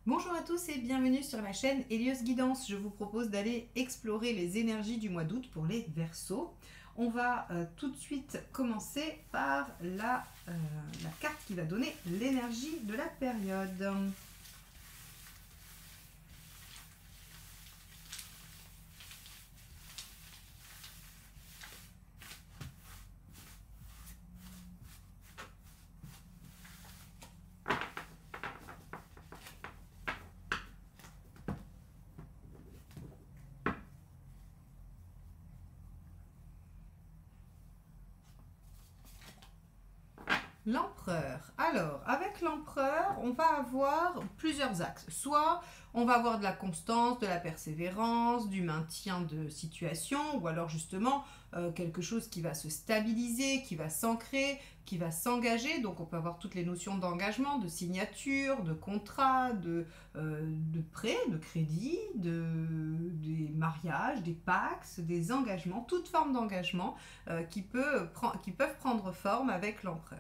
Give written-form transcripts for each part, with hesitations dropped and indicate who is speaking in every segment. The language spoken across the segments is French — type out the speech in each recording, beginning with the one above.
Speaker 1: Bonjour à tous et bienvenue sur la chaîne Hélios Guidance. Je vous propose d'aller explorer les énergies du mois d'août pour les Verseaux. On va tout de suite commencer par la carte qui va donner l'énergie de la période. L'empereur. Alors, avec l'empereur, on va avoir plusieurs axes. Soit on va avoir de la constance, de la persévérance, du maintien de situation, ou alors justement quelque chose qui va se stabiliser, qui va s'ancrer, qui va s'engager. Donc on peut avoir toutes les notions d'engagement, de signature, de contrat, de prêt, de crédit, des mariages, des pax, des engagements, toute forme d'engagement qui peuvent prendre forme avec l'empereur.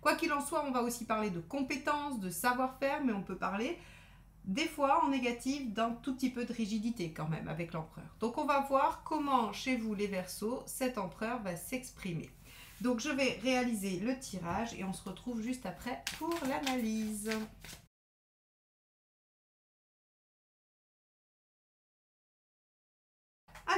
Speaker 1: Quoi qu'il en soit, on va aussi parler de compétences, de savoir-faire, mais on peut parler des fois en négatif d'un tout petit peu de rigidité quand même avec l'empereur. Donc on va voir comment chez vous les Verseaux, cet empereur va s'exprimer. Donc je vais réaliser le tirage et on se retrouve juste après pour l'analyse.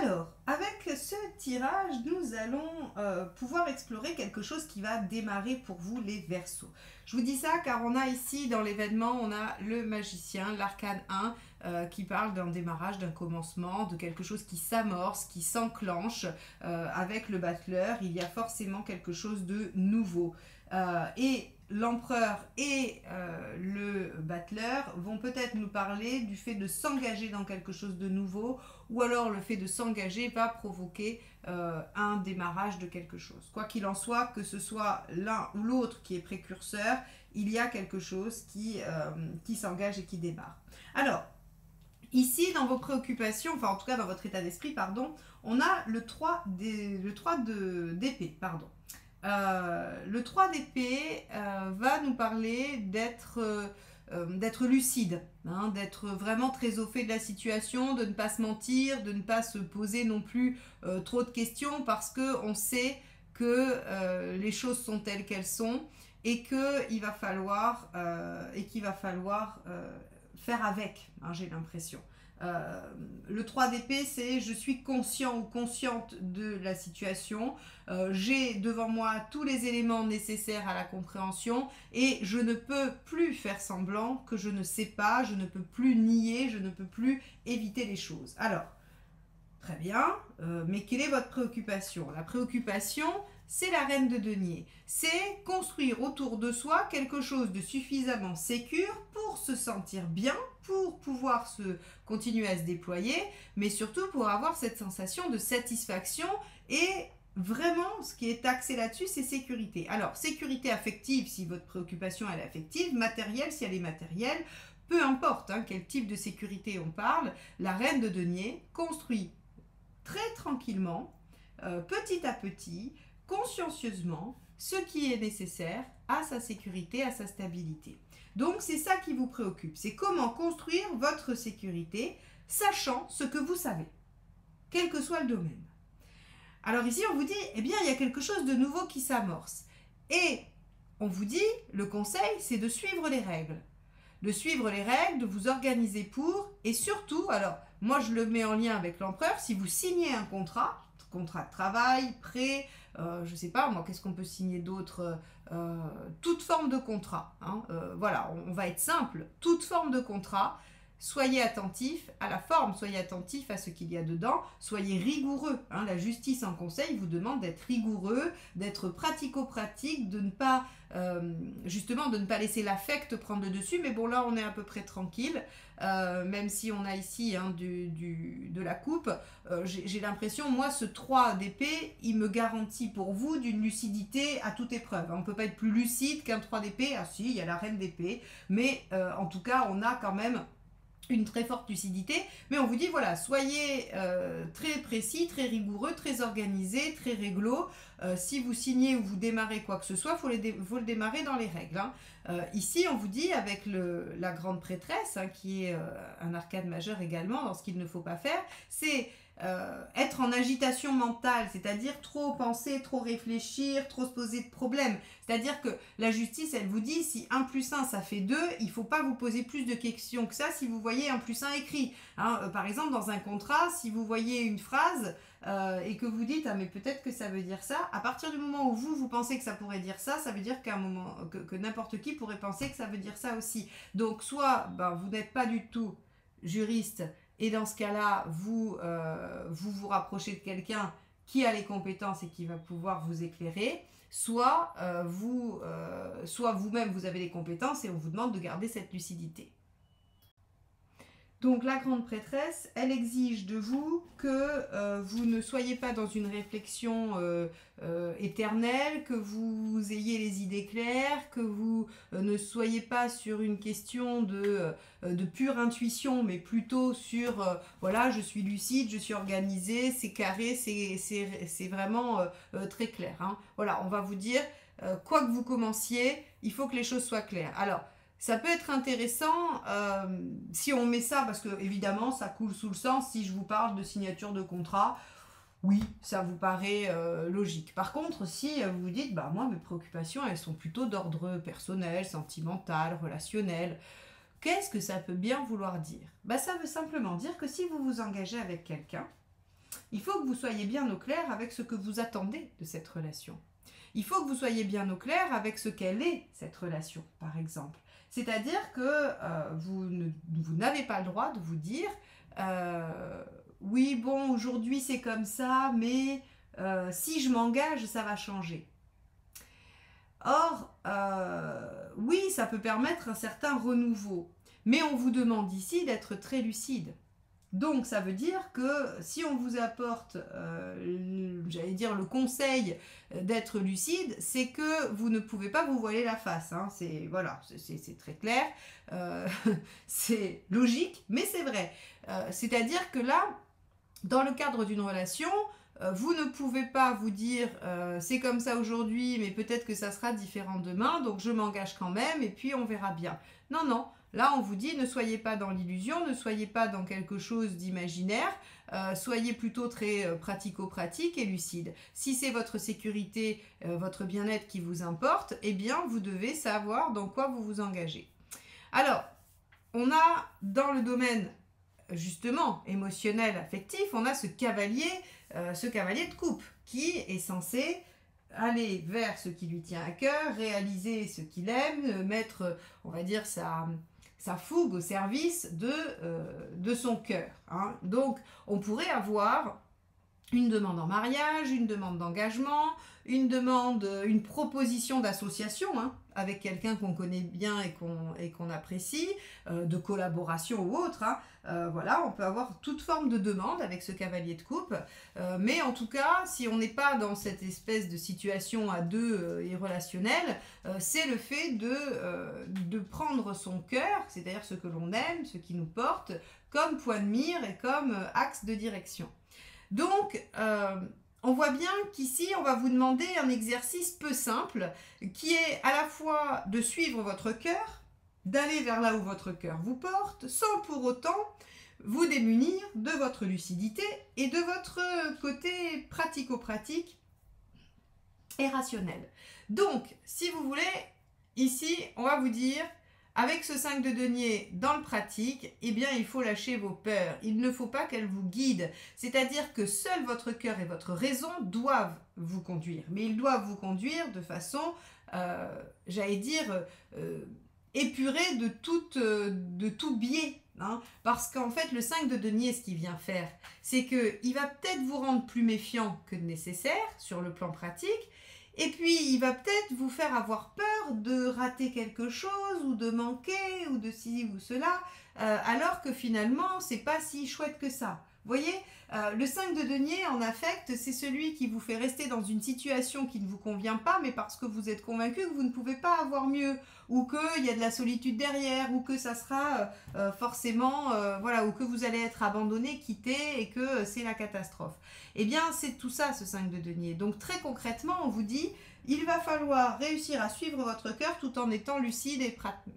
Speaker 1: Alors, avec ce tirage, nous allons pouvoir explorer quelque chose qui va démarrer pour vous les Verseaux. Je vous dis ça car on a ici dans l'événement, on a le magicien, l'arcane 1, qui parle d'un démarrage, d'un commencement, de quelque chose qui s'amorce, qui s'enclenche. Avec le battleur, il y a forcément quelque chose de nouveau. Et l'empereur et le battleur vont peut-être nous parler du fait de s'engager dans quelque chose de nouveau, ou alors le fait de s'engager va provoquer un démarrage de quelque chose. Quoi qu'il en soit, que ce soit l'un ou l'autre qui est précurseur, il y a quelque chose qui s'engage et qui démarre. Alors, ici, dans vos préoccupations, enfin en tout cas dans votre état d'esprit, pardon, on a le 3 d'épée, pardon. Le 3 d'épée va nous parler d'être lucide, hein, d'être vraiment très au fait de la situation, de ne pas se mentir, de ne pas se poser non plus trop de questions parce qu'on sait que les choses sont telles qu'elles sont et qu'il va falloir, faire avec, hein, j'ai l'impression. Le 3 d'épée, c'est je suis conscient ou consciente de la situation, j'ai devant moi tous les éléments nécessaires à la compréhension et je ne peux plus faire semblant que je ne sais pas, je ne peux plus nier, je ne peux plus éviter les choses. Alors, très bien, mais quelle est votre préoccupation? La préoccupation, c'est la reine de denier. C'est construire autour de soi quelque chose de suffisamment sécure pour se sentir bien, pour pouvoir continuer à se déployer, mais surtout pour avoir cette sensation de satisfaction et vraiment, ce qui est axé là-dessus, c'est sécurité. Alors, sécurité affective, si votre préoccupation elle est affective, matérielle, si elle est matérielle, peu importe hein, quel type de sécurité on parle, la reine de denier construit très tranquillement, petit à petit, consciencieusement, ce qui est nécessaire à sa sécurité, à sa stabilité. Donc c'est ça qui vous préoccupe, c'est comment construire votre sécurité, sachant ce que vous savez, quel que soit le domaine. Alors ici on vous dit, eh bien il y a quelque chose de nouveau qui s'amorce. Et on vous dit, le conseil c'est de suivre les règles. De suivre les règles, de vous organiser pour, et surtout, alors moi je le mets en lien avec l'empereur, si vous signez un contrat de travail, prêt, je sais pas moi, qu'est-ce qu'on peut signer d'autre, toute forme de contrat, hein, voilà, on va être simple, toute forme de contrat, soyez attentif à la forme, soyez attentif à ce qu'il y a dedans, soyez rigoureux, hein, la justice en conseil vous demande d'être rigoureux, d'être pratico-pratique, de ne pas justement de ne pas laisser l'affect prendre le dessus, mais bon là on est à peu près tranquille, même si on a ici hein, de la coupe, j'ai l'impression, moi ce 3 d'épée, il me garantit pour vous d'une lucidité à toute épreuve, on ne peut pas être plus lucide qu'un 3 d'épée, ah si, il y a la reine d'épée, mais en tout cas on a quand même une très forte lucidité, mais on vous dit voilà, soyez très précis, très rigoureux, très organisé, très réglo. Si vous signez ou vous démarrez quoi que ce soit, faut le démarrer dans les règles. Hein. Ici, on vous dit avec la grande prêtresse, hein, qui est un arcane majeur également, dans ce qu'il ne faut pas faire, c'est être en agitation mentale, c'est-à-dire trop penser, trop réfléchir, trop se poser de problèmes. C'est-à-dire que la justice, elle vous dit, si 1 plus 1, ça fait 2, il ne faut pas vous poser plus de questions que ça si vous voyez 1 plus 1 écrit. Hein, par exemple, dans un contrat, si vous voyez une phrase et que vous dites, ah mais peut-être que ça veut dire ça, à partir du moment où vous pensez que ça pourrait dire ça, ça veut dire qu'à un moment, que n'importe qui pourrait penser que ça veut dire ça aussi. Donc, soit vous n'êtes pas du tout juriste, et dans ce cas-là, vous vous rapprochez de quelqu'un qui a les compétences et qui va pouvoir vous éclairer, soit vous-même vous avez les compétences et on vous demande de garder cette lucidité. Donc la grande prêtresse, elle exige de vous que vous ne soyez pas dans une réflexion éternelle, que vous ayez les idées claires, que vous ne soyez pas sur une question de pure intuition, mais plutôt sur voilà, je suis lucide, je suis organisée, c'est carré, c'est vraiment très clair. Hein. Voilà, on va vous dire, quoi que vous commenciez, il faut que les choses soient claires. Alors, ça peut être intéressant si on met ça, parce que évidemment ça coule sous le sang, si je vous parle de signature de contrat, oui, ça vous paraît logique. Par contre, si vous vous dites, moi mes préoccupations, elles sont plutôt d'ordre personnel, sentimental, relationnel, qu'est-ce que ça peut bien vouloir dire ? Ça veut simplement dire que si vous vous engagez avec quelqu'un, il faut que vous soyez bien au clair avec ce que vous attendez de cette relation. Il faut que vous soyez bien au clair avec ce qu'elle est, cette relation, par exemple. C'est-à-dire que vous n'avez pas le droit de vous dire oui, bon, aujourd'hui c'est comme ça, mais si je m'engage, ça va changer. Or, oui, ça peut permettre un certain renouveau, mais on vous demande ici d'être très lucide. Donc, ça veut dire que si on vous apporte, j'allais dire, le conseil d'être lucide, c'est que vous ne pouvez pas vous voiler la face. Hein. C'est très clair, c'est logique, mais c'est vrai. C'est-à-dire que là, dans le cadre d'une relation, vous ne pouvez pas vous dire c'est comme ça aujourd'hui, mais peut-être que ça sera différent demain, donc je m'engage quand même et puis on verra bien. Non, non. Là, on vous dit, ne soyez pas dans l'illusion, ne soyez pas dans quelque chose d'imaginaire, soyez plutôt très pratico-pratique et lucide. Si c'est votre sécurité, votre bien-être qui vous importe, eh bien, vous devez savoir dans quoi vous vous engagez. Alors, on a dans le domaine, justement, émotionnel, affectif, on a ce cavalier de coupe qui est censé aller vers ce qui lui tient à cœur, réaliser ce qu'il aime, mettre, on va dire, sa fougue au service de son cœur. Hein. Donc, on pourrait avoir une demande en mariage, une demande d'engagement, une proposition d'association hein, avec quelqu'un qu'on connaît bien et qu'on apprécie, de collaboration ou autre. Hein. Voilà, on peut avoir toute forme de demande avec ce cavalier de coupe, mais en tout cas, si on n'est pas dans cette espèce de situation à deux et relationnelle, c'est le fait de prendre son cœur, c'est-à-dire ce que l'on aime, ce qui nous porte, comme point de mire et comme axe de direction. Donc, on voit bien qu'ici, on va vous demander un exercice peu simple qui est à la fois de suivre votre cœur, d'aller vers là où votre cœur vous porte, sans pour autant vous démunir de votre lucidité et de votre côté pratico-pratique et rationnel. Donc, si vous voulez, ici, on va vous dire, avec ce 5 de denier dans le pratique, eh bien, il faut lâcher vos peurs. Il ne faut pas qu'elles vous guident. C'est-à-dire que seul votre cœur et votre raison doivent vous conduire. Mais ils doivent vous conduire de façon, j'allais dire, épurée de tout biais. Hein, parce qu'en fait, le 5 de denier, ce qu'il vient faire, c'est qu'il va peut-être vous rendre plus méfiant que nécessaire sur le plan pratique. Et puis, il va peut-être vous faire avoir peur de rater quelque chose ou de manquer ou de ci ou cela, alors que finalement, c'est pas si chouette que ça. voyez, le 5 de denier en affect, c'est celui qui vous fait rester dans une situation qui ne vous convient pas, mais parce que vous êtes convaincu que vous ne pouvez pas avoir mieux, ou qu'il y a de la solitude derrière, ou que ça sera forcément, voilà, ou que vous allez être abandonné, quitté, et que c'est la catastrophe. Eh bien, c'est tout ça, ce 5 de denier. Donc, très concrètement, on vous dit, il va falloir réussir à suivre votre cœur tout en étant lucide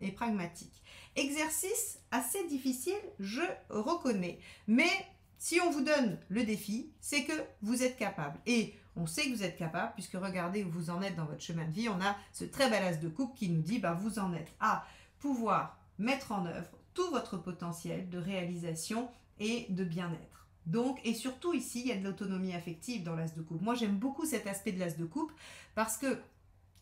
Speaker 1: et pragmatique. Exercice assez difficile, je reconnais, mais si on vous donne le défi, c'est que vous êtes capable. Et on sait que vous êtes capable, puisque regardez où vous en êtes dans votre chemin de vie. On a ce très bel as de coupe qui nous dit, vous en êtes à pouvoir mettre en œuvre tout votre potentiel de réalisation et de bien-être. Donc, et surtout ici, il y a de l'autonomie affective dans l'as de coupe. Moi, j'aime beaucoup cet aspect de l'as de coupe parce que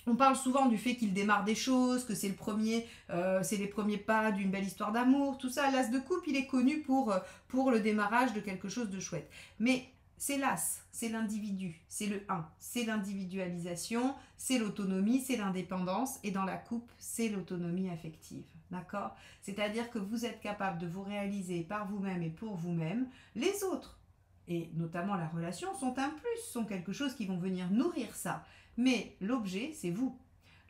Speaker 1: on parle souvent du fait qu'il démarre des choses, que c'est les premiers pas d'une belle histoire d'amour, tout ça. L'as de coupe, il est connu pour le démarrage de quelque chose de chouette. Mais c'est l'as, c'est l'individu, c'est le 1, c'est l'individualisation, c'est l'autonomie, c'est l'indépendance. Et dans la coupe, c'est l'autonomie affective. D'accord ? C'est-à-dire que vous êtes capable de vous réaliser par vous-même et pour vous-même. Les autres, et notamment la relation, sont un plus, sont quelque chose qui vont venir nourrir ça. Mais l'objet, c'est vous.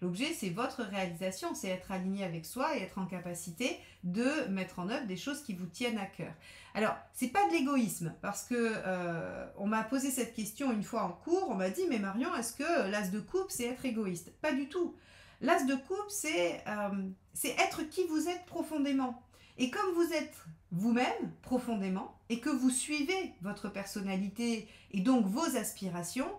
Speaker 1: L'objet, c'est votre réalisation, c'est être aligné avec soi et être en capacité de mettre en œuvre des choses qui vous tiennent à cœur. Alors, c'est pas de l'égoïsme, parce que on m'a posé cette question une fois en cours, on m'a dit, mais Marion, est-ce que l'as de coupe, c'est être égoïste? Pas du tout. L'as de coupe, c'est être qui vous êtes profondément. Et comme vous êtes vous-même profondément, et que vous suivez votre personnalité et donc vos aspirations,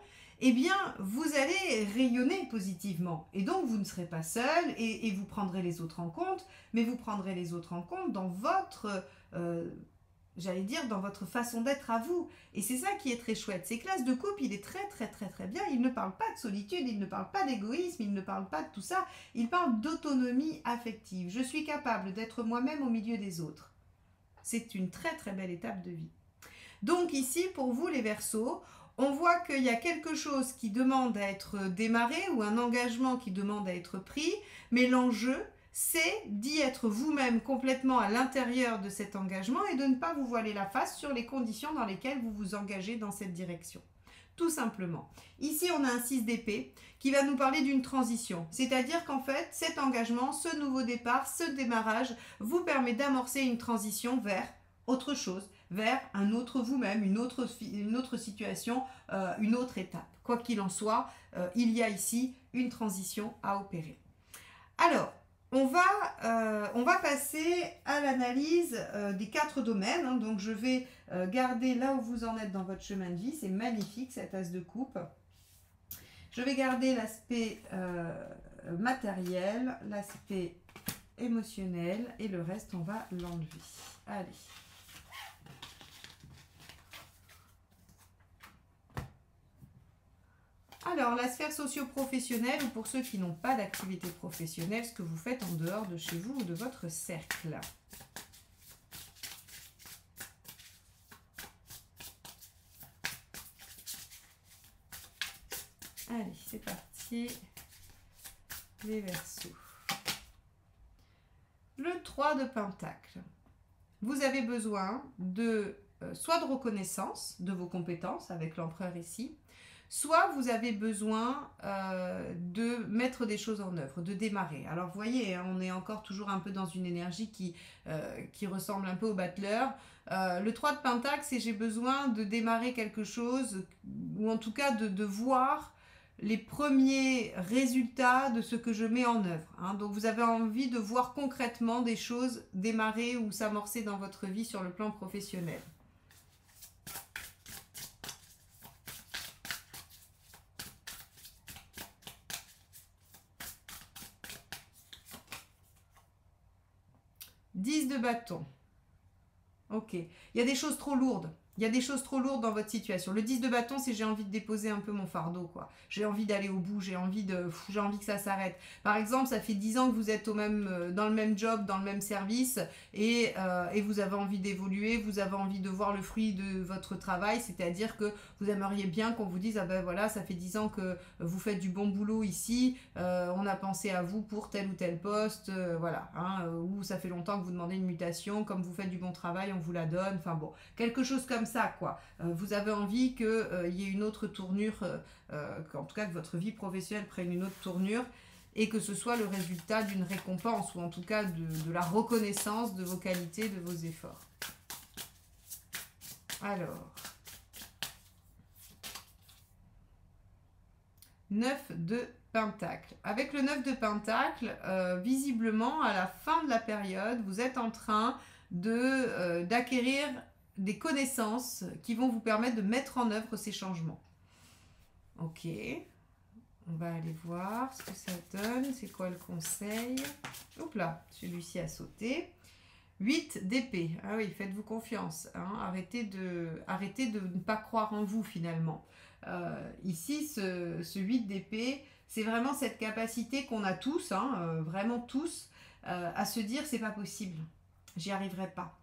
Speaker 1: eh bien, vous allez rayonner positivement. Et donc, vous ne serez pas seul et vous prendrez les autres en compte, mais vous prendrez les autres en compte dans votre, dans votre façon d'être à vous. Et c'est ça qui est très chouette. C'est que l'as de coupe, il est très, très, très, très bien. Il ne parle pas de solitude, il ne parle pas d'égoïsme, il ne parle pas de tout ça. Il parle d'autonomie affective. Je suis capable d'être moi-même au milieu des autres. C'est une très, très belle étape de vie. Donc ici, pour vous les Verseaux, on voit qu'il y a quelque chose qui demande à être démarré ou un engagement qui demande à être pris, mais l'enjeu, c'est d'y être vous-même complètement à l'intérieur de cet engagement et de ne pas vous voiler la face sur les conditions dans lesquelles vous vous engagez dans cette direction. Tout simplement. Ici, on a un 6 d'épée qui va nous parler d'une transition. C'est-à-dire qu'en fait, cet engagement, ce nouveau départ, ce démarrage vous permet d'amorcer une transition vers autre chose, vers un autre vous-même, une autre situation, une autre étape. Quoi qu'il en soit, il y a ici une transition à opérer. Alors, on va passer à l'analyse des 4 domaines. Hein. Donc, je vais garder là où vous en êtes dans votre chemin de vie. C'est magnifique, cette as de coupe. Je vais garder l'aspect matériel, l'aspect émotionnel et le reste, on va l'enlever. Allez. Alors, la sphère socio-professionnelle, ou pour ceux qui n'ont pas d'activité professionnelle, ce que vous faites en dehors de chez vous ou de votre cercle. Allez, c'est parti. Les Verseaux. Le 3 de Pentacle. Vous avez besoin de soit de reconnaissance de vos compétences, avec l'empereur ici, soit vous avez besoin de mettre des choses en œuvre, de démarrer. Alors vous voyez, hein, on est encore toujours un peu dans une énergie qui ressemble un peu au battleur. Le 3 de Pentacle, c'est j'ai besoin de démarrer quelque chose, ou en tout cas de voir les premiers résultats de ce que je mets en œuvre. Hein. Donc vous avez envie de voir concrètement des choses démarrer ou s'amorcer dans votre vie sur le plan professionnel. « 10 de bâton. Ok. Il y a des choses trop lourdes. Il y a des choses trop lourdes dans votre situation. Le 10 de bâton, c'est j'ai envie de déposer un peu mon fardeau, quoi. J'ai envie d'aller au bout, j'ai envie que ça s'arrête. Par exemple, ça fait 10 ans que vous êtes dans le même job, dans le même service, et vous avez envie d'évoluer, vous avez envie de voir le fruit de votre travail, c'est-à-dire que vous aimeriez bien qu'on vous dise, ah ben voilà, ça fait 10 ans que vous faites du bon boulot ici, on a pensé à vous pour tel ou tel poste, voilà, hein, ou ça fait longtemps que vous demandez une mutation, comme vous faites du bon travail, on vous la donne, enfin bon, quelque chose comme ça, quoi. Vous avez envie qu'il y ait une autre tournure, en tout cas que votre vie professionnelle prenne une autre tournure, et que ce soit le résultat d'une récompense, ou en tout cas de la reconnaissance de vos qualités, de vos efforts. Alors, 9 de Pentacle. Avec le 9 de Pentacle, visiblement, à la fin de la période, vous êtes en train d'acquérir des connaissances qui vont vous permettre de mettre en œuvre ces changements. Ok. On va aller voir ce que ça donne. C'est quoi le conseil? Hop là, celui-ci a sauté. 8 d'épée. Ah oui, faites-vous confiance. Hein. Arrêtez de ne pas croire en vous finalement. Ici, ce 8 d'épée, c'est vraiment cette capacité qu'on a tous, hein, vraiment tous, à se dire c'est pas possible. J'y arriverai pas.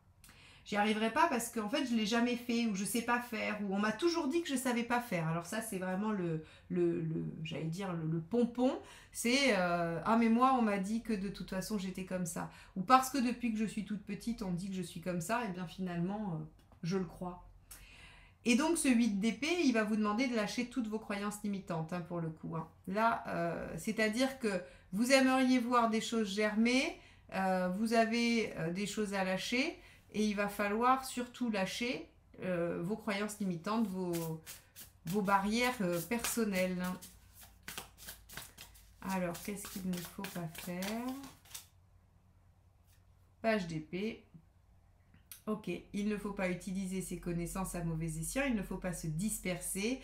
Speaker 1: J'y arriverai pas parce qu'en fait je l'ai jamais fait, ou je sais pas faire, ou on m'a toujours dit que je savais pas faire. Alors ça c'est vraiment j'allais dire le pompon, c'est ah mais moi on m'a dit que de toute façon j'étais comme ça, ou parce que depuis que je suis toute petite on dit que je suis comme ça, et bien finalement je le crois. Et donc ce 8 d'épée, il va vous demander de lâcher toutes vos croyances limitantes, hein, pour le coup. Hein. Là, c'est-à-dire que vous aimeriez voir des choses germer, vous avez des choses à lâcher, et il va falloir surtout lâcher vos croyances limitantes, vos barrières personnelles. Alors, qu'est-ce qu'il ne faut pas faire? Page d'épée. Ok, il ne faut pas utiliser ses connaissances à mauvais escient, il ne faut pas se disperser,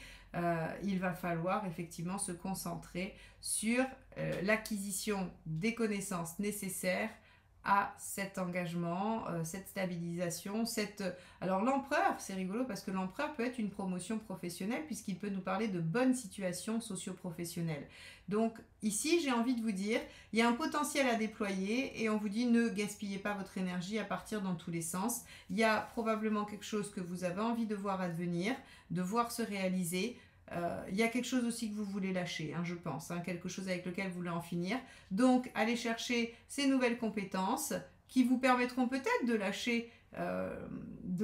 Speaker 1: il va falloir effectivement se concentrer sur l'acquisition des connaissances nécessaires à cet engagement, cette stabilisation, Alors l'empereur, c'est rigolo parce que l'empereur peut être une promotion professionnelle puisqu'il peut nous parler de bonnes situations socio-professionnelles. Donc ici, j'ai envie de vous dire, il y a un potentiel à déployer et on vous dit ne gaspillez pas votre énergie à partir dans tous les sens. Il y a probablement quelque chose que vous avez envie de voir advenir, de voir se réaliser. Il y a quelque chose aussi que vous voulez lâcher, hein, je pense, hein, quelque chose avec lequel vous voulez en finir. Donc, allez chercher ces nouvelles compétences qui vous permettront peut-être de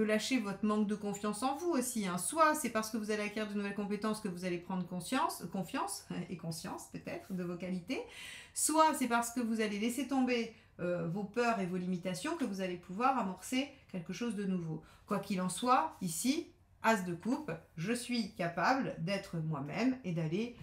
Speaker 1: lâcher votre manque de confiance en vous aussi. Hein. Soit c'est parce que vous allez acquérir de nouvelles compétences que vous allez prendre confiance et conscience peut-être de vos qualités. Soit c'est parce que vous allez laisser tomber vos peurs et vos limitations que vous allez pouvoir amorcer quelque chose de nouveau. Quoi qu'il en soit, ici, As de coupe, je suis capable d'être moi-même et d'aller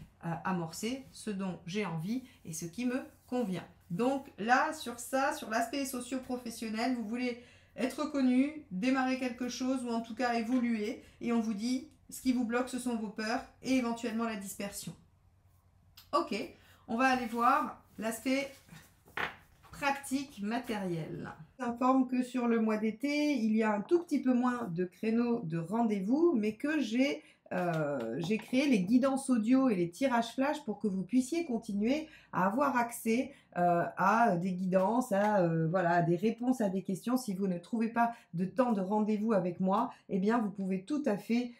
Speaker 1: amorcer ce dont j'ai envie et ce qui me convient. Donc là, sur ça, sur l'aspect socio-professionnel, vous voulez être reconnu, démarrer quelque chose ou en tout cas évoluer. Et on vous dit, ce qui vous bloque, ce sont vos peurs et éventuellement la dispersion. Ok, on va aller voir l'aspect pratique matérielle. J'informe que sur le mois d'été, il y a un tout petit peu moins de créneaux de rendez-vous, mais que j'ai créé les guidances audio et les tirages flash pour que vous puissiez continuer à avoir accès à des guidances, à des réponses à des questions. Si vous ne trouvez pas de temps de rendez-vous avec moi, eh bien vous pouvez tout à fait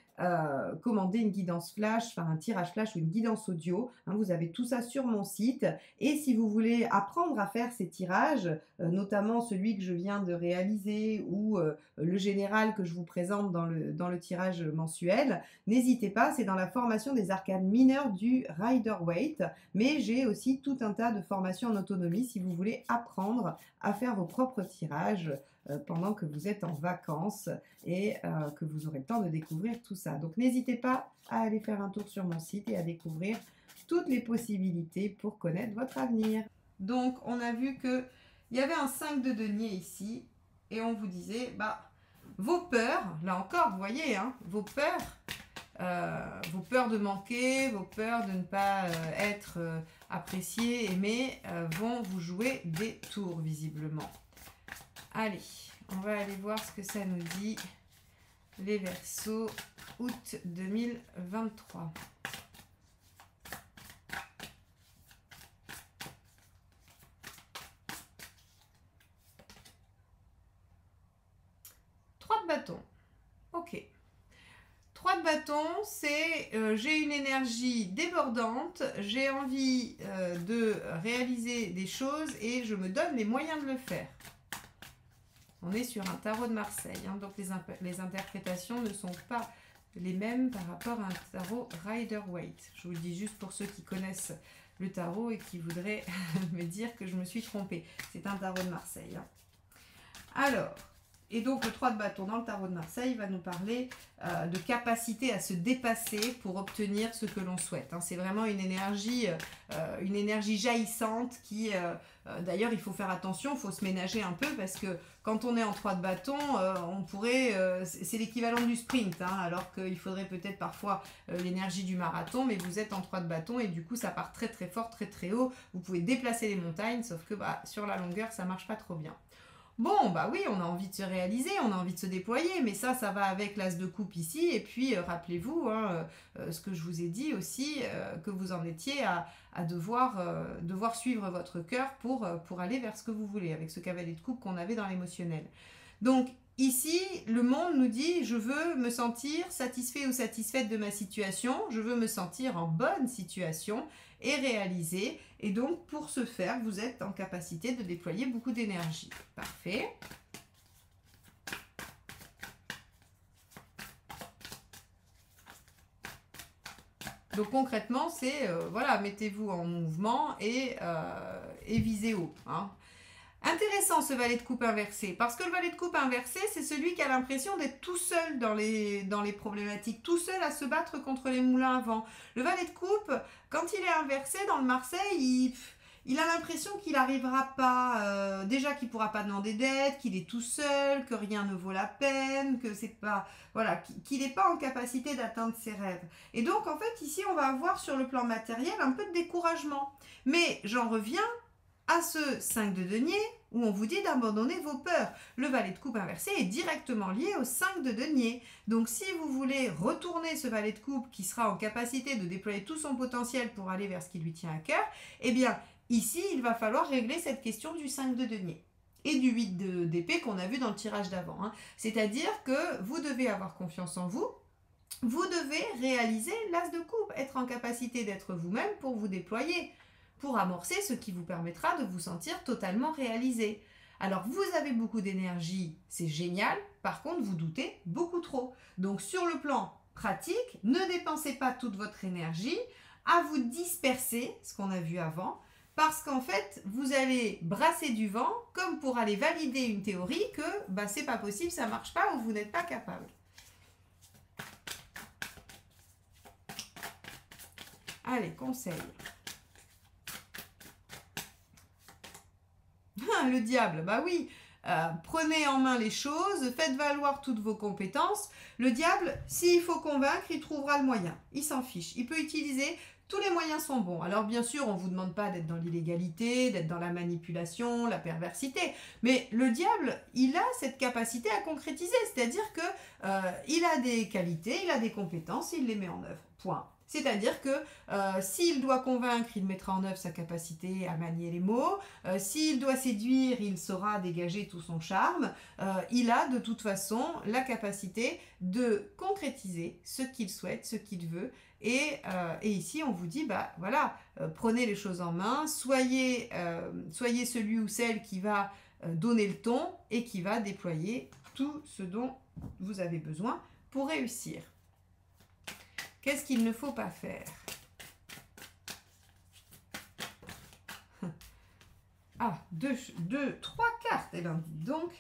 Speaker 1: commander une guidance flash, enfin un tirage flash ou une guidance audio. Hein, vous avez tout ça sur mon site. Et si vous voulez apprendre à faire ces tirages, notamment celui que je viens de réaliser ou le général que je vous présente dans le tirage mensuel, n'hésitez pas, c'est dans la formation des arcanes mineures du Rider-Waite. Mais j'ai aussi tout un tas de formations en autonomie si vous voulez apprendre à faire vos propres tirages pendant que vous êtes en vacances et que vous aurez le temps de découvrir tout ça. Donc n'hésitez pas à aller faire un tour sur mon site et à découvrir toutes les possibilités pour connaître votre avenir. Donc on a vu qu'il y avait un 5 de denier ici et on vous disait, vos peurs, là encore vous voyez, hein, vos peurs de manquer, vos peurs de ne pas être apprécié, aimé, vont vous jouer des tours visiblement. Allez, on va aller voir ce que ça nous dit, les Verseaux, août 2023. Trois de bâton. Ok. 3 de bâton, c'est j'ai une énergie débordante, j'ai envie de réaliser des choses et je me donne les moyens de le faire. On est sur un tarot de Marseille, hein, donc les interprétations ne sont pas les mêmes par rapport à un tarot Rider-Waite. Je vous le dis juste pour ceux qui connaissent le tarot et qui voudraient me dire que je me suis trompée. C'est un tarot de Marseille. Hein. Alors, et donc le 3 de bâton dans le tarot de Marseille va nous parler de capacité à se dépasser pour obtenir ce que l'on souhaite. Hein. C'est vraiment une énergie jaillissante qui, d'ailleurs il faut faire attention, il faut se ménager un peu parce que quand on est en 3 de bâton, on pourrait, c'est l'équivalent du sprint, hein, alors qu'il faudrait peut-être parfois l'énergie du marathon, mais vous êtes en 3 de bâton et du coup ça part très très fort, très très haut. Vous pouvez déplacer les montagnes, sauf que sur la longueur ça marche pas trop bien. Bon, bah oui, on a envie de se réaliser, on a envie de se déployer, mais ça va avec l'as de coupe ici. Et puis, rappelez-vous, hein, ce que je vous ai dit aussi, que vous en étiez à devoir suivre votre cœur pour aller vers ce que vous voulez, avec ce cavalier de coupe qu'on avait dans l'émotionnel. Donc, ici, le monde nous dit, je veux me sentir satisfait ou satisfaite de ma situation, je veux me sentir en bonne situation et réalisée. Et donc, pour ce faire, vous êtes en capacité de déployer beaucoup d'énergie. Parfait. Donc, concrètement, c'est, voilà, mettez-vous en mouvement et visez haut. Hein. Intéressant ce valet de coupe inversé, parce que le valet de coupe inversé, c'est celui qui a l'impression d'être tout seul dans les problématiques, tout seul à se battre contre les moulins à vent. Le valet de coupe, quand il est inversé dans le Marseille, il a l'impression qu'il n'arrivera pas, déjà qu'il ne pourra pas demander d'aide, qu'il est tout seul, que rien ne vaut la peine, que c'est pas, voilà, qu'il n'est pas en capacité d'atteindre ses rêves. Et donc, en fait, ici, on va avoir sur le plan matériel un peu de découragement. Mais j'en reviens à ce 5 de denier où on vous dit d'abandonner vos peurs. Le valet de coupe inversé est directement lié au 5 de denier. Donc si vous voulez retourner ce valet de coupe qui sera en capacité de déployer tout son potentiel pour aller vers ce qui lui tient à cœur, eh bien ici il va falloir régler cette question du 5 de denier et du 8 d'épée qu'on a vu dans le tirage d'avant. Hein. C'est-à-dire que vous devez avoir confiance en vous. Vous devez réaliser l'as de coupe, être en capacité d'être vous-même pour vous déployer, pour amorcer ce qui vous permettra de vous sentir totalement réalisé. Alors vous avez beaucoup d'énergie, c'est génial, par contre vous doutez beaucoup trop. Donc sur le plan pratique, ne dépensez pas toute votre énergie à vous disperser, ce qu'on a vu avant, parce qu'en fait vous allez brasser du vent comme pour aller valider une théorie que c'est pas possible, ça marche pas ou vous n'êtes pas capable. Allez, conseil. Le diable, bah oui, prenez en main les choses, faites valoir toutes vos compétences. Le diable, s'il faut convaincre, il trouvera le moyen. Il s'en fiche, il peut utiliser, tous les moyens sont bons. Alors bien sûr, on ne vous demande pas d'être dans l'illégalité, d'être dans la manipulation, la perversité. Mais le diable, il a cette capacité à concrétiser, c'est-à-dire qu'il a des qualités, il a des compétences, il les met en œuvre. Point. C'est-à-dire que s'il doit convaincre, il mettra en œuvre sa capacité à manier les mots. S'il doit séduire, il saura dégager tout son charme. Il a de toute façon la capacité de concrétiser ce qu'il souhaite, ce qu'il veut. Et ici, on vous dit, voilà, prenez les choses en main, soyez celui ou celle qui va donner le ton et qui va déployer tout ce dont vous avez besoin pour réussir. Qu'est-ce qu'il ne faut pas faire? Ah, trois cartes, eh bien, donc.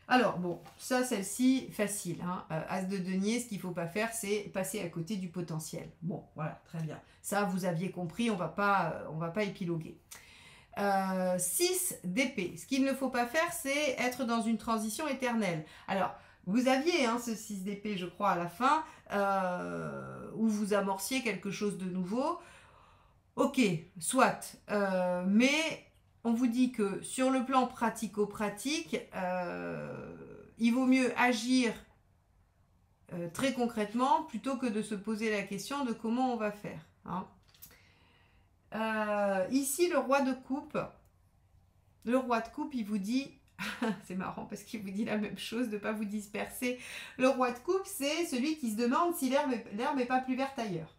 Speaker 1: Alors, bon, ça, celle-ci, facile. Hein. As de denier, ce qu'il ne faut pas faire, c'est passer à côté du potentiel. Bon, voilà, très bien. Ça, vous aviez compris, on va pas épiloguer. 6 d'épée. Ce qu'il ne faut pas faire, c'est être dans une transition éternelle. Alors, vous aviez ce 6 d'épée, je crois, à la fin, où vous amorciez quelque chose de nouveau. Ok, soit. Mais on vous dit que sur le plan pratico-pratique, il vaut mieux agir très concrètement plutôt que de se poser la question de comment on va faire. Hein. Ici, le roi de coupe. Le roi de coupe, il vous dit... c'est marrant parce qu'il vous dit la même chose, de ne pas vous disperser. Le roi de coupe, c'est celui qui se demande si l'herbe n'est pas plus verte ailleurs.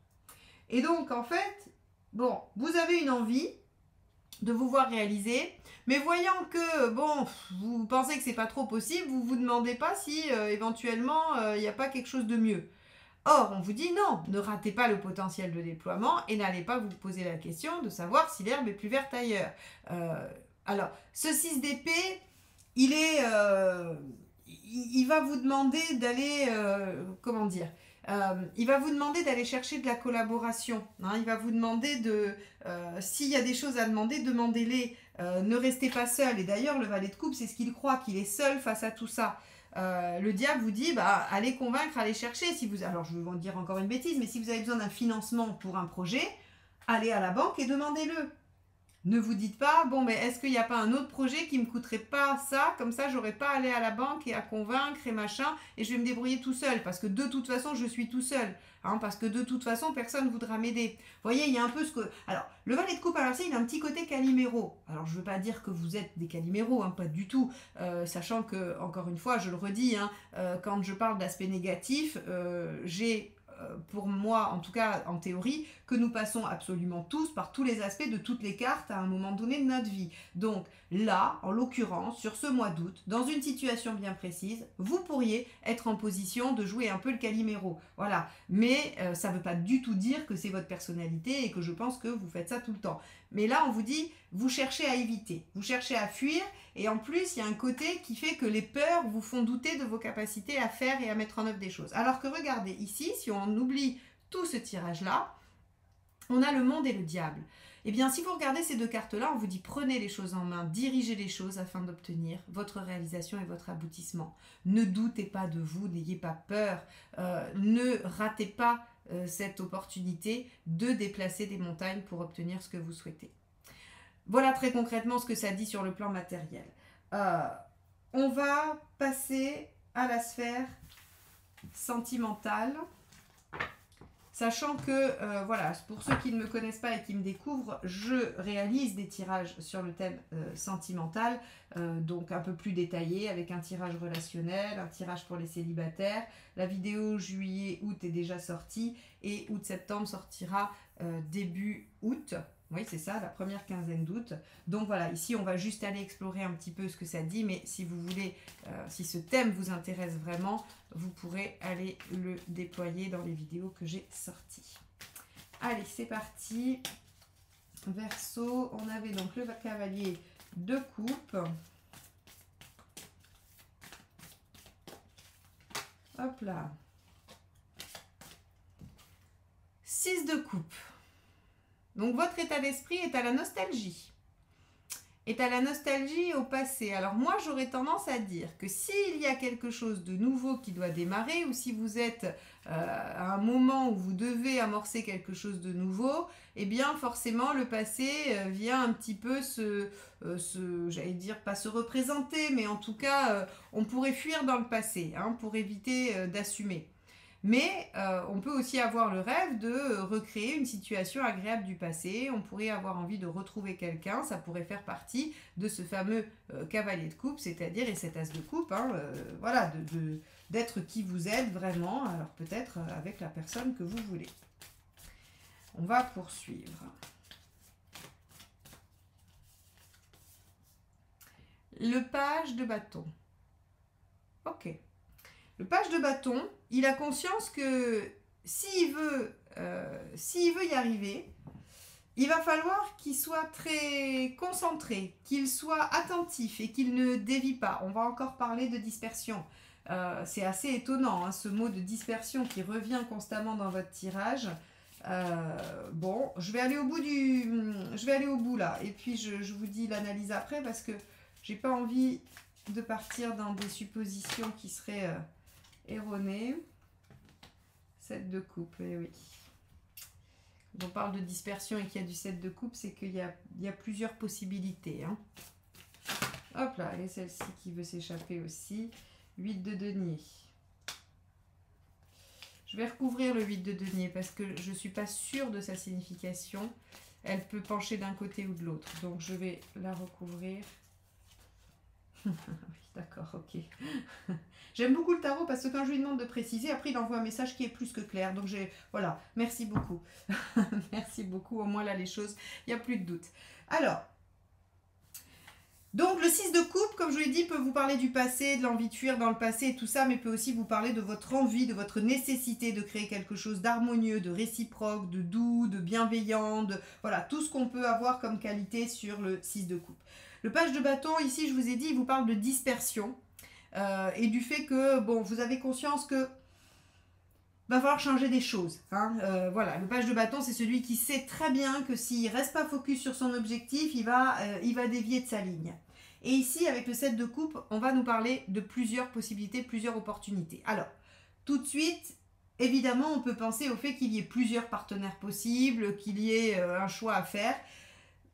Speaker 1: Et donc, en fait, bon, vous avez une envie, de vous voir réaliser. Mais voyant que, bon, vous pensez que c'est pas trop possible, vous vous demandez pas si éventuellement il n'y a pas quelque chose de mieux. Or, on vous dit non, ne ratez pas le potentiel de déploiement et n'allez pas vous poser la question de savoir si l'herbe est plus verte ailleurs. Alors, ce 6 d'épée, il va vous demander d'aller, comment dire, il va vous demander d'aller chercher de la collaboration. Hein, il va vous demander s'il y a des choses à demander, demandez-les. Ne restez pas seul. Et d'ailleurs, le valet de coupe, c'est ce qu'il croit, qu'il est seul face à tout ça. Le diable vous dit, bah, allez convaincre, allez chercher. Alors, je vais vous dire encore une bêtise, mais si vous avez besoin d'un financement pour un projet, allez à la banque et demandez-le. Ne vous dites pas, bon, mais est-ce qu'il n'y a pas un autre projet qui ne me coûterait pas ça, comme ça, j'aurais pas à aller à la banque et à convaincre et machin, et je vais me débrouiller tout seul, parce que de toute façon, je suis tout seul, hein, parce que de toute façon, personne ne voudra m'aider. Vous voyez, il y a un peu ce que... Alors, le valet de coupe, alors il a un petit côté Calimero. Alors, je ne veux pas dire que vous êtes des Caliméros, hein, pas du tout, sachant que, encore une fois, je le redis, hein, quand je parle d'aspect négatif, j'ai... pour moi, en tout cas en théorie, que nous passons absolument tous par tous les aspects de toutes les cartes à un moment donné de notre vie. Donc là, en l'occurrence, sur ce mois d'août, dans une situation bien précise, vous pourriez être en position de jouer un peu le Calimero. Voilà. Mais ça ne veut pas du tout dire que c'est votre personnalité et que je pense que vous faites ça tout le temps. Mais là, on vous dit, vous cherchez à éviter, vous cherchez à fuir, et en plus, il y a un côté qui fait que les peurs vous font douter de vos capacités à faire et à mettre en œuvre des choses. Alors que regardez, ici, si on oublie tout ce tirage-là, on a le monde et le diable. Eh bien, si vous regardez ces deux cartes-là, on vous dit prenez les choses en main, dirigez les choses afin d'obtenir votre réalisation et votre aboutissement. Ne doutez pas de vous, n'ayez pas peur, ne ratez pas cette opportunité de déplacer des montagnes pour obtenir ce que vous souhaitez. Voilà très concrètement ce que ça dit sur le plan matériel. On va passer à la sphère sentimentale. Sachant que, voilà, pour ceux qui ne me connaissent pas et qui me découvrent, je réalise des tirages sur le thème sentimental, donc un peu plus détaillé, avec un tirage relationnel, un tirage pour les célibataires. La vidéo juillet-août est déjà sortie et août-septembre sortira début août. Oui, c'est ça, la première quinzaine d'août. Donc voilà, ici, on va juste aller explorer un petit peu ce que ça dit, mais si vous voulez, si ce thème vous intéresse vraiment, vous pourrez aller le déployer dans les vidéos que j'ai sorties. Allez, c'est parti. Verseau, on avait donc le cavalier de coupe. Hop là. 6 de coupe. Donc votre état d'esprit est à la nostalgie. Est à la nostalgie au passé. Alors moi j'aurais tendance à dire que s'il y a quelque chose de nouveau qui doit démarrer ou si vous êtes à un moment où vous devez amorcer quelque chose de nouveau, eh bien forcément le passé vient un petit peu j'allais dire pas se représenter, mais en tout cas on pourrait fuir dans le passé hein, pour éviter d'assumer. Mais on peut aussi avoir le rêve de recréer une situation agréable du passé. On pourrait avoir envie de retrouver quelqu'un. Ça pourrait faire partie de ce fameux cavalier de coupe, c'est-à-dire, et cet as de coupe, hein, voilà, d'être qui vous êtes vraiment. Alors peut-être avec la personne que vous voulez. On va poursuivre. Le page de bâton. Ok. Le page de bâton, il a conscience que s'il veut y arriver, il va falloir qu'il soit très concentré, qu'il soit attentif et qu'il ne dévie pas. On va encore parler de dispersion. C'est assez étonnant, hein, ce mot de dispersion qui revient constamment dans votre tirage. Bon, je vais aller au bout là. Et puis je vous dis l'analyse après parce que j'ai pas envie de partir dans des suppositions qui seraient... erroné. 7 de coupe, eh oui. Quand on parle de dispersion et qu'il y a du 7 de coupe, c'est qu'il y a plusieurs possibilités. Hein. Hop là, et celle-ci qui veut s'échapper aussi. 8 de denier. Je vais recouvrir le 8 de denier parce que je ne suis pas sûre de sa signification. Elle peut pencher d'un côté ou de l'autre. Donc je vais la recouvrir. Oui, d'accord, ok. J'aime beaucoup le tarot parce que quand je lui demande de préciser, après il envoie un message qui est plus que clair. Donc voilà, merci beaucoup. Merci beaucoup, au moins là les choses, il n'y a plus de doute. Alors, Donc le 6 de coupe, comme je vous l'ai dit, peut vous parler du passé, de l'envie de fuir dans le passé et tout ça, mais peut aussi vous parler de votre envie, de votre nécessité de créer quelque chose d'harmonieux, de réciproque, de doux, de bienveillant, de voilà, tout ce qu'on peut avoir comme qualité sur le 6 de coupe. Le page de bâton, ici je vous ai dit, il vous parle de dispersion et du fait que, bon, vous avez conscience que va falloir changer des choses. Voilà, le page de bâton, c'est celui qui sait très bien que s'il reste pas focus sur son objectif, il va dévier de sa ligne. Et ici, avec le 7 de coupe, on va nous parler de plusieurs possibilités, plusieurs opportunités. Alors, tout de suite, évidemment, on peut penser au fait qu'il y ait plusieurs partenaires possibles, qu'il y ait un choix à faire.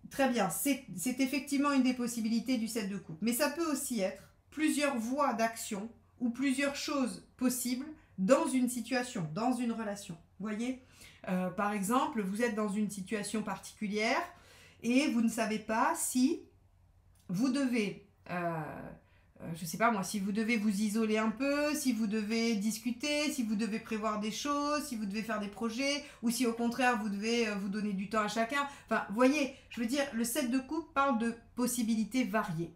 Speaker 1: Très bien, c'est effectivement une des possibilités du 7 de coupe. Mais ça peut aussi être plusieurs voies d'action ou plusieurs choses possibles dans une situation, dans une relation. Vous voyez, par exemple, vous êtes dans une situation particulière et vous ne savez pas si vous devez, je ne sais pas moi, si vous devez vous isoler un peu, si vous devez discuter, si vous devez prévoir des choses, si vous devez faire des projets, ou si au contraire vous devez vous donner du temps à chacun. Enfin, vous voyez, je veux dire, le 7 de coupe parle de possibilités variées.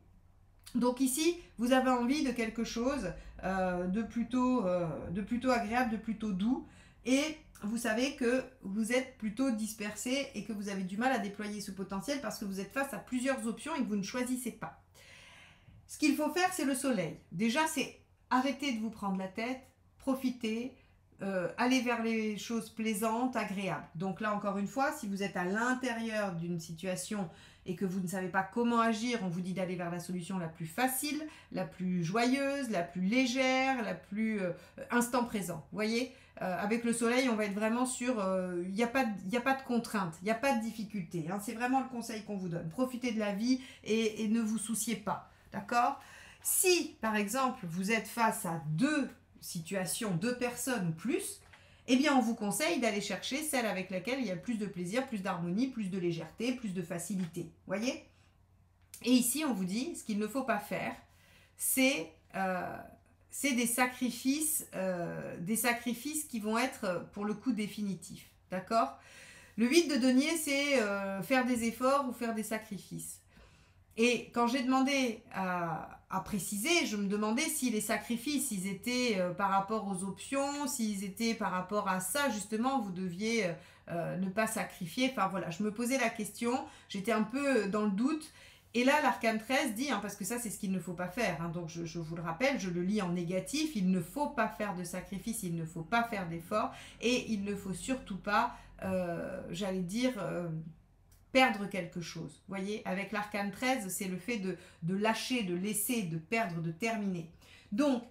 Speaker 1: Donc ici, vous avez envie de quelque chose de plutôt agréable, de plutôt doux, et vous savez que vous êtes plutôt dispersé et que vous avez du mal à déployer ce potentiel parce que vous êtes face à plusieurs options et que vous ne choisissez pas. Ce qu'il faut faire, c'est le soleil. Déjà, c'est arrêter de vous prendre la tête, profiter, aller vers les choses plaisantes, agréables. Donc là, encore une fois, si vous êtes à l'intérieur d'une situation et que vous ne savez pas comment agir, on vous dit d'aller vers la solution la plus facile, la plus joyeuse, la plus légère, la plus instant présent. Vous voyez, avec le soleil, on va être vraiment sur... Il n'y a pas de contrainte, il n'y a pas de difficulté. Hein. C'est vraiment le conseil qu'on vous donne. Profitez de la vie et ne vous souciez pas. D'accord ? Si, par exemple, vous êtes face à deux situations, deux personnes ou plus, eh bien, on vous conseille d'aller chercher celle avec laquelle il y a plus de plaisir, plus d'harmonie, plus de légèreté, plus de facilité. Voyez ? Et ici, on vous dit, ce qu'il ne faut pas faire, c'est des sacrifices qui vont être, pour le coup, définitifs. D'accord ? Le 8 de denier, c'est faire des efforts ou faire des sacrifices. Et quand j'ai demandé à préciser, je me demandais si les sacrifices, ils étaient par rapport aux options, s'ils étaient par rapport à ça, justement, vous deviez ne pas sacrifier. Enfin voilà, je me posais la question, j'étais un peu dans le doute. Et là, l'arcane 13 dit, parce que ça, c'est ce qu'il ne faut pas faire. Donc, je vous le rappelle, je le lis en négatif, il ne faut pas faire de sacrifice, il ne faut pas faire d'effort, et il ne faut surtout pas, perdre quelque chose. Vous voyez, avec l'arcane 13, c'est le fait de lâcher, de laisser, de perdre, de terminer. Donc,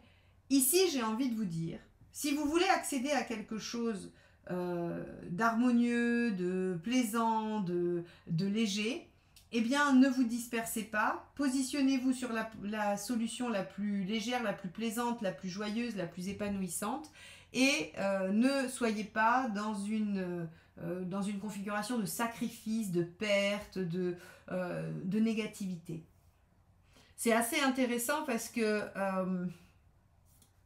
Speaker 1: ici, j'ai envie de vous dire, si vous voulez accéder à quelque chose d'harmonieux, de plaisant, de léger, eh bien, ne vous dispersez pas, positionnez-vous sur la solution la plus légère, la plus plaisante, la plus joyeuse, la plus épanouissante, et ne soyez pas dans une configuration de sacrifice, de perte, de négativité. C'est assez intéressant parce que,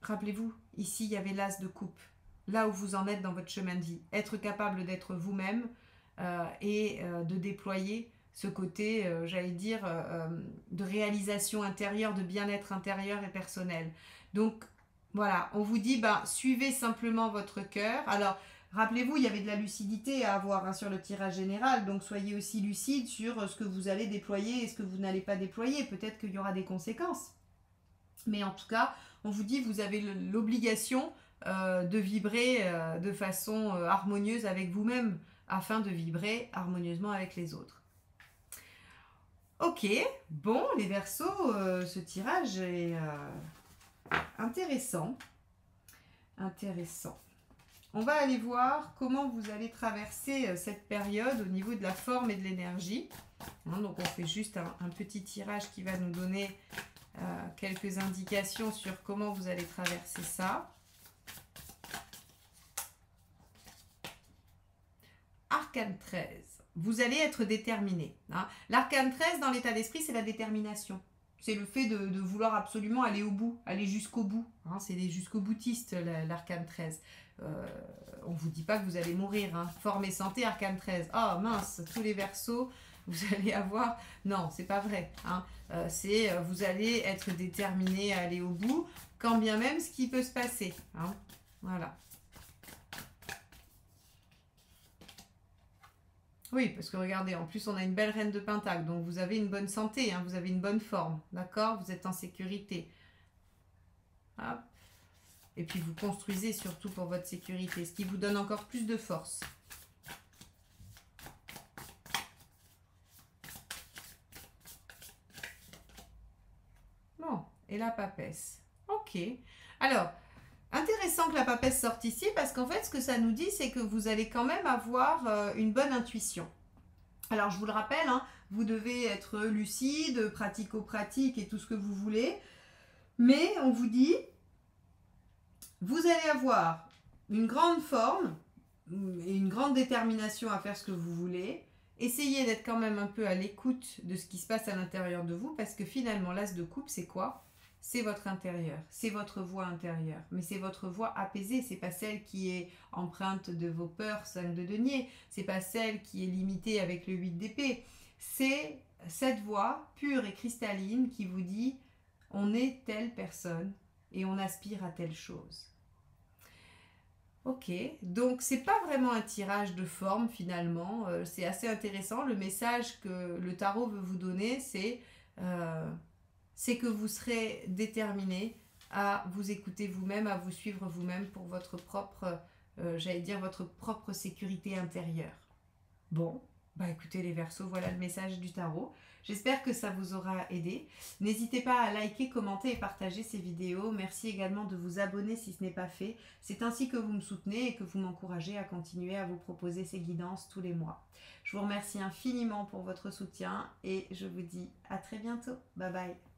Speaker 1: rappelez-vous, ici il y avait l'as de coupe, là où vous en êtes dans votre chemin de vie. Être capable d'être vous-même et de déployer ce côté, de réalisation intérieure, de bien-être intérieur et personnel. Donc, voilà, on vous dit, suivez simplement votre cœur. Alors, rappelez-vous, il y avait de la lucidité à avoir sur le tirage général, donc soyez aussi lucide sur ce que vous allez déployer et ce que vous n'allez pas déployer. Peut-être qu'il y aura des conséquences. Mais en tout cas, on vous dit, vous avez l'obligation de vibrer de façon harmonieuse avec vous-même, afin de vibrer harmonieusement avec les autres. Ok, bon, les Verseaux, ce tirage est intéressant. On va aller voir comment vous allez traverser cette période au niveau de la forme et de l'énergie. Donc on fait juste un petit tirage qui va nous donner quelques indications sur comment vous allez traverser ça. Arcane 13. Vous allez être déterminé. L'arcane 13 dans l'état d'esprit, c'est la détermination. C'est le fait de vouloir absolument aller au bout, aller jusqu'au bout. C'est les jusqu'au boutistes, l'arcane 13. On ne vous dit pas que vous allez mourir. Forme et santé, arcane 13. Oh mince, tous les Verseaux, vous allez avoir... Non, c'est pas vrai. Hein. Vous allez être déterminé à aller au bout, quand bien même ce qui peut se passer. Hein. Voilà. Oui, parce que regardez, en plus on a une belle reine de Pentacle, donc vous avez une bonne santé, hein, vous avez une bonne forme, d'accord? Vous êtes en sécurité. Hop. Et puis vous construisez surtout pour votre sécurité, ce qui vous donne encore plus de force. Bon, et la papesse. Ok. Alors, intéressant que la papesse sorte ici, parce qu'en fait, ce que ça nous dit, c'est que vous allez quand même avoir une bonne intuition. Alors, je vous le rappelle, hein, vous devez être lucide, pratico-pratique et tout ce que vous voulez. Mais on vous dit, vous allez avoir une grande forme et une grande détermination à faire ce que vous voulez. Essayez d'être quand même un peu à l'écoute de ce qui se passe à l'intérieur de vous, parce que finalement, l'as de coupe, c'est quoi? C'est votre intérieur, c'est votre voix intérieure, mais c'est votre voix apaisée, c'est pas celle qui est empreinte de vos peurs, 5 de denier, c'est pas celle qui est limitée avec le 8 d'épée, c'est cette voix pure et cristalline qui vous dit on est telle personne et on aspire à telle chose. Ok, donc c'est pas vraiment un tirage de forme finalement, c'est assez intéressant. Le message que le tarot veut vous donner, c'est que vous serez déterminé à vous écouter vous-même, à vous suivre vous-même pour votre propre, j'allais dire, votre propre sécurité intérieure. Bon, bah écoutez les Verseaux, voilà le message du tarot. J'espère que ça vous aura aidé. N'hésitez pas à liker, commenter et partager ces vidéos. Merci également de vous abonner si ce n'est pas fait. C'est ainsi que vous me soutenez et que vous m'encouragez à continuer à vous proposer ces guidances tous les mois. Je vous remercie infiniment pour votre soutien et je vous dis à très bientôt. Bye bye.